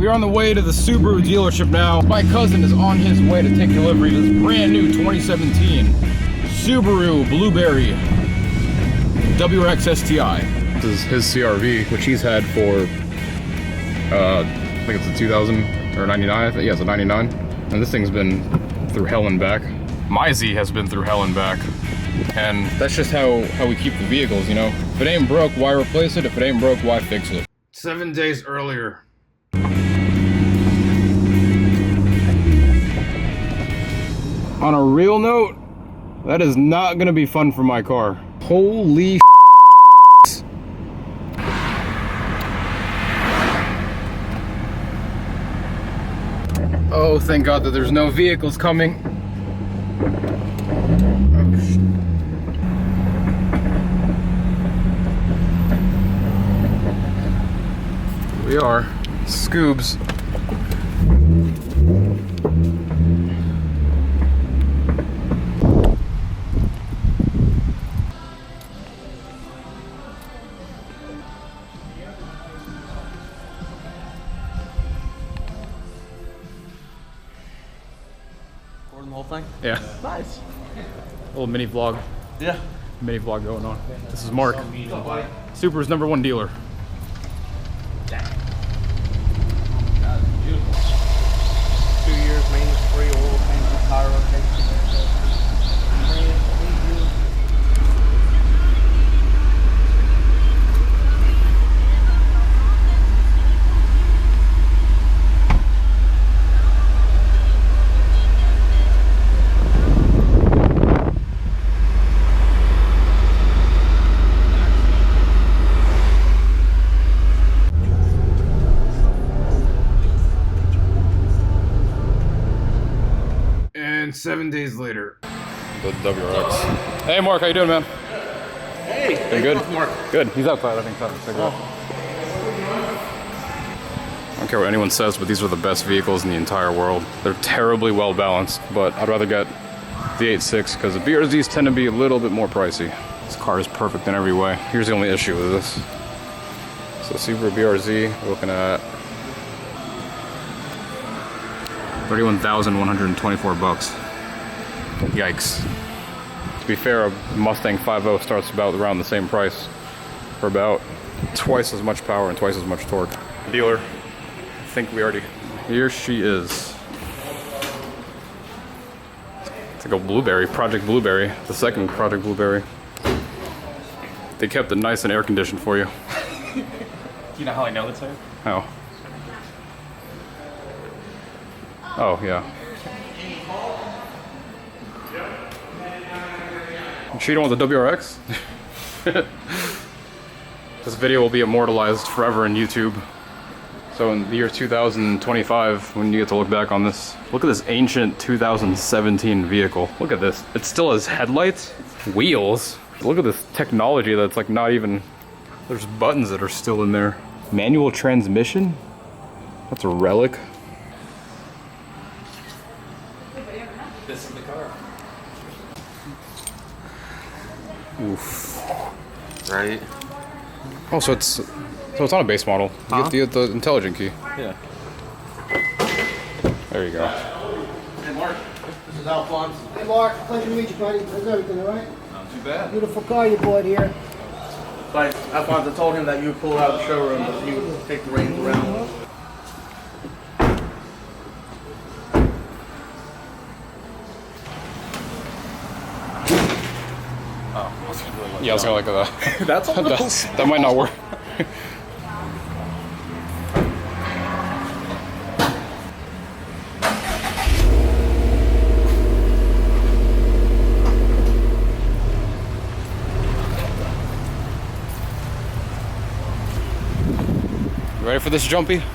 We are on the way to the Subaru dealership now. My cousin is on his way to take delivery of this brand new 2017 Subaru Blueberry WRX STi. This is his CRV, which he's had for, I think it's a 2000 or 99. Yeah, it's a 99. And this thing's been through hell and back. My Z has been through hell and back. And that's just how we keep the vehicles, you know? If it ain't broke, why replace it? If it ain't broke, why fix it? 7 days earlier. On a real note, that is not gonna be fun for my car. Holy oh, thank God that there's no vehicles coming. We are Scoobs. Recording the whole thing? Yeah. Nice. Little mini vlog. Yeah. Mini vlog going on. This is Marc. Subaru's #1 dealer. That's beautiful. 2 years maintenance free, oil change, tire rotation. And 7 days later, the WRX. Hey Marc, how you doing, man? Hey, you good? Marc. Good. He's outside, I think. I don't care what anyone says, but these are the best vehicles in the entire world. They're terribly well balanced, but I'd rather get the 8.6 because the BRZs tend to be a little bit more pricey. This car is perfect in every way. Here's the only issue with this. So Subaru BRZ, we're looking at $31,124. Yikes. To be fair, a Mustang 5.0 starts about around the same price for about twice as much power and twice as much torque. Dealer, I think we already... Here she is. It's like a Blueberry, Project Blueberry, the second Project Blueberry. They kept it nice and air conditioned for you. Do you know how I know it's her? Oh. Oh, yeah. You sure you don't want the WRX? This video will be immortalized forever in YouTube. So in the year 2025, when you get to look back on this, look at this ancient 2017 vehicle. Look at this. It still has headlights, wheels. Look at this technology that's like not even... There's buttons that are still in there. Manual transmission? That's a relic. This is the car. Oof. Right? Oh, so it's on a base model. You get the intelligent key. Yeah. There you go. Hey Marc, this is Alphonse. Hey Marc, pleasure to meet you, buddy. How's everything, all right? Not too bad. Beautiful car you bought here. But Alphonse, I told him that you would pull out of the showroom and you would take the reins around. Yeah, I was gonna like that. That's all. That might not work. You ready for this, Jumpy? All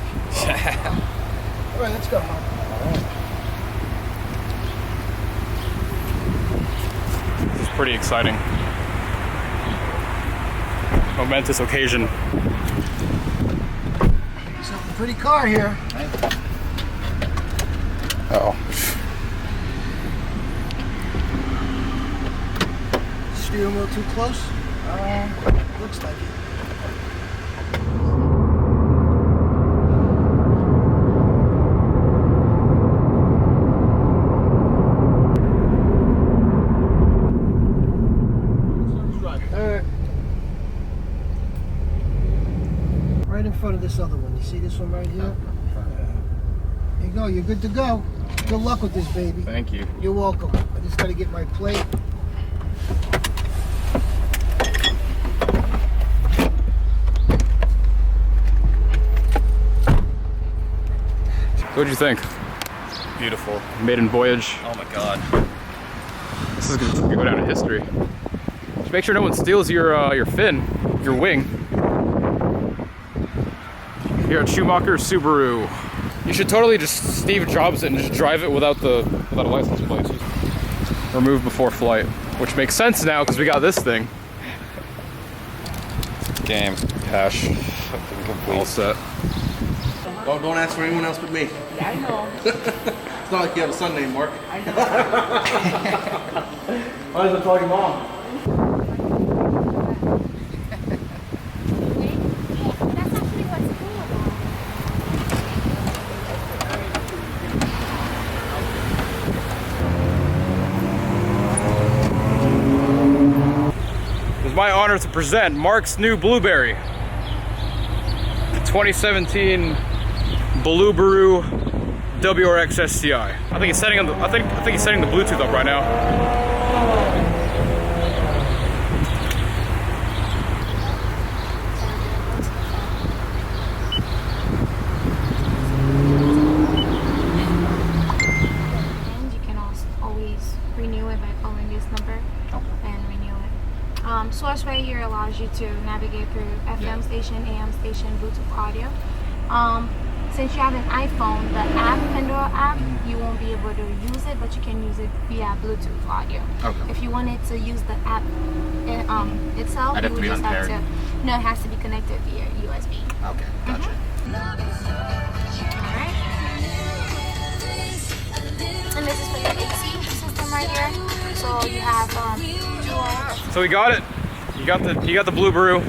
right, let's go, Marc. This is pretty exciting. Momentous occasion. It's a pretty car here. Uh-oh. Steering wheel too close? Looks like it. right in front of this other one. You see this one right here? There you go. You're good to go. Good luck with this, baby. Thank you. You're welcome. I just got to get my plate. What'd you think? Beautiful. Maiden voyage. Oh my god. This is gonna go down in history. Just make sure no one steals your fin, your wing. Here at Schumacher Subaru. You should totally just Steve Jobs it and just drive it without a license plate. Remove before flight, which makes sense now because we got this thing. Game, cash, all set. Don't ask for anyone else but me. Yeah, I know. It's not like you have a son named Mark. I know. Why does it talk to mom? That's actually what's cool about It was my honor to present Marc's new Blueberry. 2017 Subaru WRX STi. I think he's setting up I think he's setting the Bluetooth up right now. And you can also always renew it by calling this number and renew it. Source right here allows you to navigate through FM station, AM station, Bluetooth audio. Since you have an iPhone, the app, Pandora app, you won't be able to use it, but you can use it via Bluetooth audio. Okay. If you wanted to use the app itself, I'd have to be unpaired. No, it has to be connected via USB. Okay, gotcha. Alright. And this is for your AC system right here. So you have dual. So we got it. You got the Blueberry.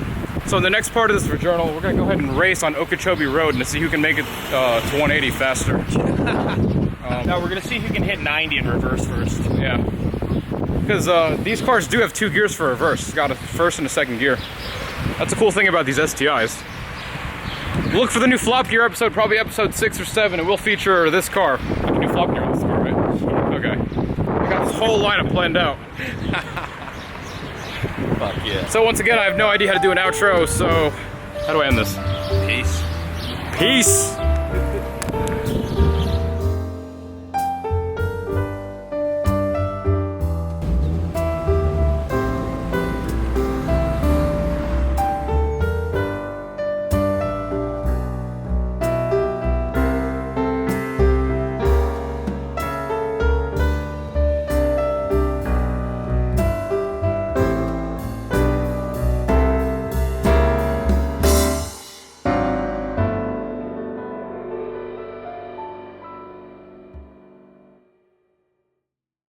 So in the next part of this journal, we're gonna go ahead and race on Okeechobee Road and to see who can make it to 180 faster. Now we're gonna see who can hit 90 in reverse first. Yeah. Because these cars do have 2 gears for reverse. It's got a first and a second gear. That's the cool thing about these STIs. Look for the new flop gear episode, probably episode 6 or 7. It will feature this car. Like a new flop gear on this car, right? Okay. I got this whole lineup planned out. Fuck yeah. So once again, I have no idea how to do an outro, so how do I end this? Peace. Peace!